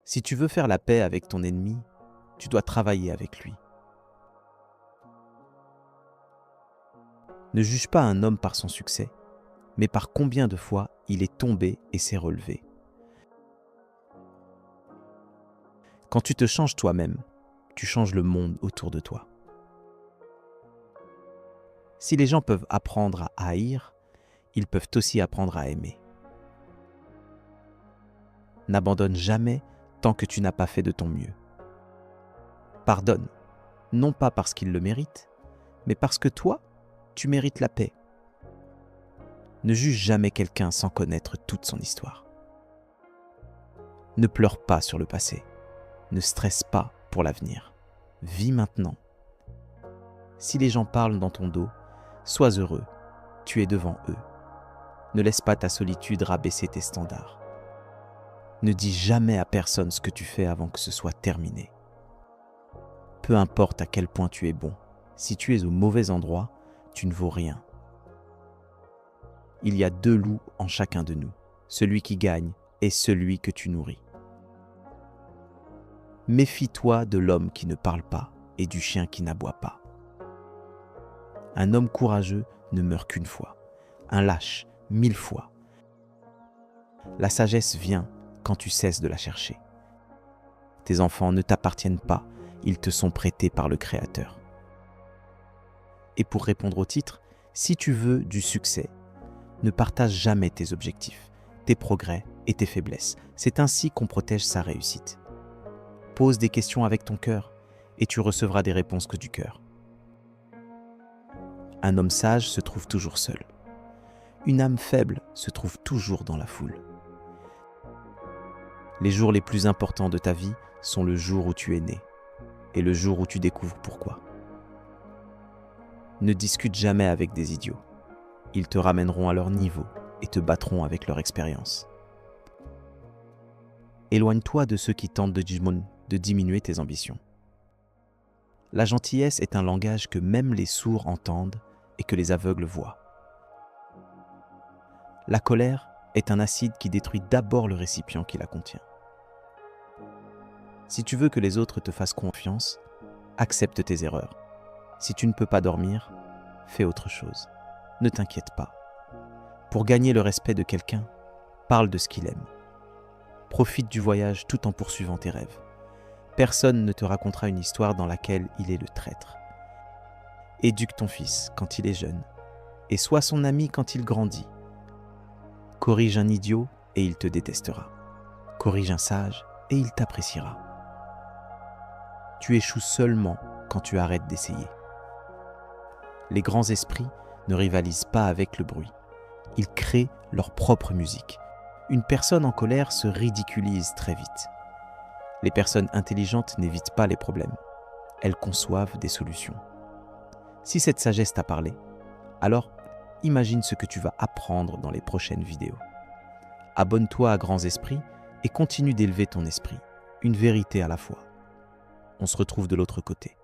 Si tu veux faire la paix avec ton ennemi, tu dois travailler avec lui. Ne juge pas un homme par son succès, mais par combien de fois il est tombé et s'est relevé. Quand tu te changes toi-même, tu changes le monde autour de toi. Si les gens peuvent apprendre à haïr, ils peuvent aussi apprendre à aimer. N'abandonne jamais tant que tu n'as pas fait de ton mieux. Pardonne, non pas parce qu'il le mérite, mais parce que toi, tu mérites la paix. Ne juge jamais quelqu'un sans connaître toute son histoire. Ne pleure pas sur le passé. Ne stresse pas pour l'avenir. Vis maintenant. Si les gens parlent dans ton dos, sois heureux. Tu es devant eux. Ne laisse pas ta solitude rabaisser tes standards. Ne dis jamais à personne ce que tu fais avant que ce soit terminé. Peu importe à quel point tu es bon, si tu es au mauvais endroit, tu ne vaux rien. Il y a 2 loups en chacun de nous, celui qui gagne et celui que tu nourris. Méfie-toi de l'homme qui ne parle pas et du chien qui n'aboie pas. Un homme courageux ne meurt qu'une fois, un lâche 1000 fois. La sagesse vient quand tu cesses de la chercher. Tes enfants ne t'appartiennent pas, ils te sont prêtés par le Créateur. Et pour répondre au titre, si tu veux du succès, ne partage jamais tes objectifs, tes progrès et tes faiblesses. C'est ainsi qu'on protège sa réussite. Pose des questions avec ton cœur et tu recevras des réponses que du cœur. Un homme sage se trouve toujours seul. Une âme faible se trouve toujours dans la foule. Les jours les plus importants de ta vie sont le jour où tu es né et le jour où tu découvres pourquoi. Ne discute jamais avec des idiots. Ils te ramèneront à leur niveau et te battront avec leur expérience. Éloigne-toi de ceux qui tentent de diminuer tes ambitions. La gentillesse est un langage que même les sourds entendent et que les aveugles voient. La colère est un acide qui détruit d'abord le récipient qui la contient. Si tu veux que les autres te fassent confiance, accepte tes erreurs. Si tu ne peux pas dormir, fais autre chose. Ne t'inquiète pas. Pour gagner le respect de quelqu'un, parle de ce qu'il aime. Profite du voyage tout en poursuivant tes rêves. Personne ne te racontera une histoire dans laquelle il est le traître. Éduque ton fils quand il est jeune et sois son ami quand il grandit. Corrige un idiot et il te détestera. Corrige un sage et il t'appréciera. Tu échoues seulement quand tu arrêtes d'essayer. Les grands esprits ne rivalisent pas avec le bruit. Ils créent leur propre musique. Une personne en colère se ridiculise très vite. Les personnes intelligentes n'évitent pas les problèmes. Elles conçoivent des solutions. Si cette sagesse t'a parlé, alors imagine ce que tu vas apprendre dans les prochaines vidéos. Abonne-toi à Grands Esprits et continue d'élever ton esprit, une vérité à la fois. On se retrouve de l'autre côté.